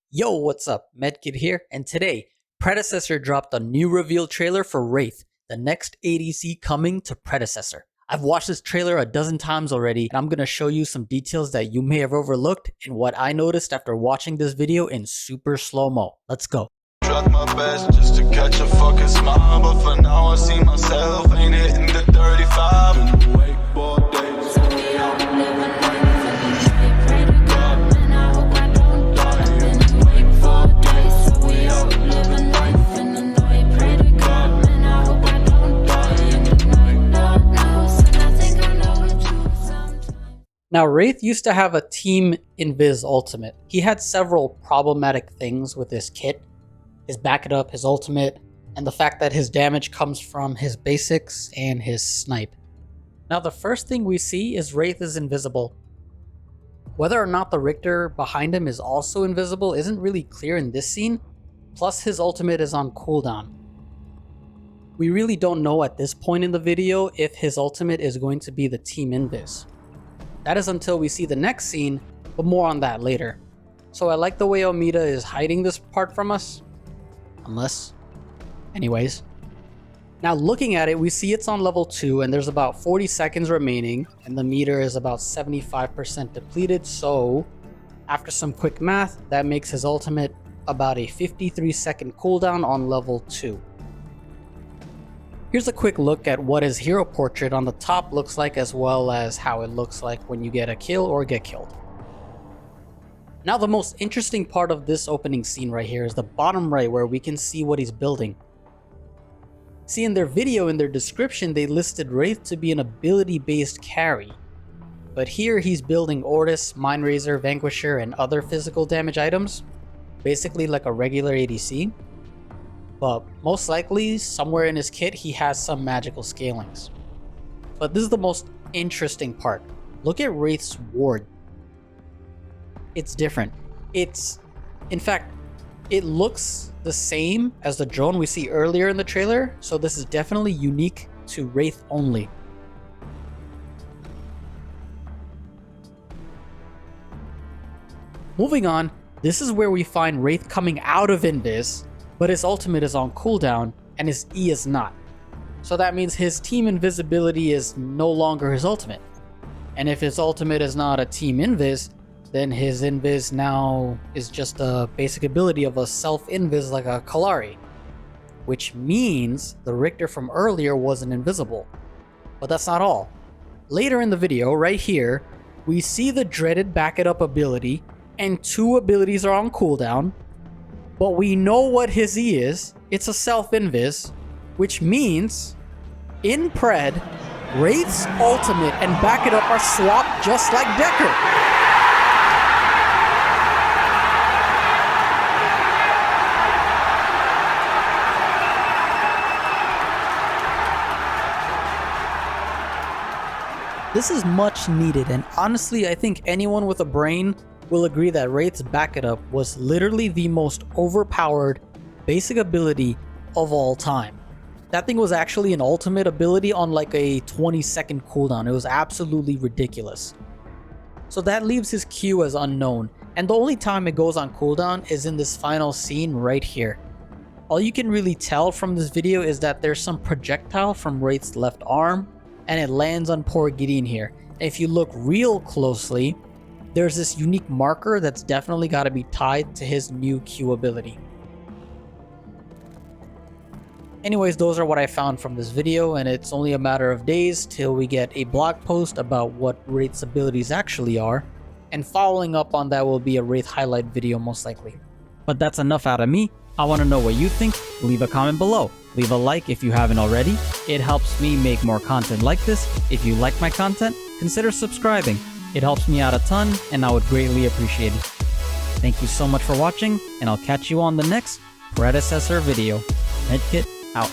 Yo, what's up? Medkit here, and today, Predecessor dropped a new reveal trailer for Wraith, the next ADC coming to Predecessor. I've watched this trailer a dozen times already, and I'm going to show you some details that you may have overlooked and what I noticed after watching this video in super slow-mo. Let's go. Tried my best just to catch a fucking smile, but for now I see myself ain't hitting the 35. Been awake 4 days. Now, Wraith used to have a Team Invis ultimate. He had several problematic things with his kit. His back it up, his ultimate, and the fact that his damage comes from his basics and his snipe. Now, the first thing we see is Wraith is invisible. Whether or not the Richter behind him is also invisible isn't really clear in this scene, plus his ultimate is on cooldown. We really don't know at this point in the video if his ultimate is going to be the Team Invis. That is until we see the next scene, but more on that later. So I like the way Almeida is hiding this part from us. Anyways. Now looking at it, we see it's on level 2 and there's about 40 seconds remaining and the meter is about 75% depleted, so after some quick math, that makes his ultimate about a 53-second cooldown on level 2. Here's a quick look at what his hero portrait on the top looks like, as well as how it looks like when you get a kill or get killed. Now the most interesting part of this opening scene right here is the bottom right, where we can see what he's building. See, in their video, in their description, they listed Wraith to be an ability based carry. But here he's building Ortis, Mindrazor, Vanquisher, and other physical damage items. Basically like a regular ADC. But most likely, somewhere in his kit, he has some magical scalings. But this is the most interesting part. Look at Wraith's ward. It's different. In fact, it looks the same as the drone we see earlier in the trailer, so this is definitely unique to Wraith only. Moving on, this is where we find Wraith coming out of Invis, but his ultimate is on cooldown and his E is not. So that means his team invisibility is no longer his ultimate. And if his ultimate is not a team invis, then his invis now is just a basic ability of a self-invis like a Kalari. Which means the Richter from earlier wasn't invisible. But that's not all. Later in the video, right here, we see the dreaded back it up ability, and 2 abilities are on cooldown. But we know what his E is. It's a self-invis, which means in Pred, Wraith's ultimate and back it up are swapped just like Decker. This is much needed, and honestly, I think anyone with a brain will agree that Wraith's back it up was literally the most overpowered basic ability of all time. That thing was actually an ultimate ability on like a 20-second cooldown. It was absolutely ridiculous. So that leaves his Q as unknown, and the only time it goes on cooldown is in this final scene right here. All you can really tell from this video is that there's some projectile from Wraith's left arm, and it lands on poor Gideon here. And if you look real closely, there's this unique marker that's definitely got to be tied to his new Q ability. Anyways, those are what I found from this video, and it's only a matter of days till we get a blog post about what Wraith's abilities actually are, and following up on that will be a Wraith highlight video most likely. But that's enough out of me. I want to know what you think. Leave a comment below. Leave a like if you haven't already. It helps me make more content like this. If you like my content, consider subscribing. It helps me out a ton, and I would greatly appreciate it. Thank you so much for watching, and I'll catch you on the next Predecessor video. MedKit out.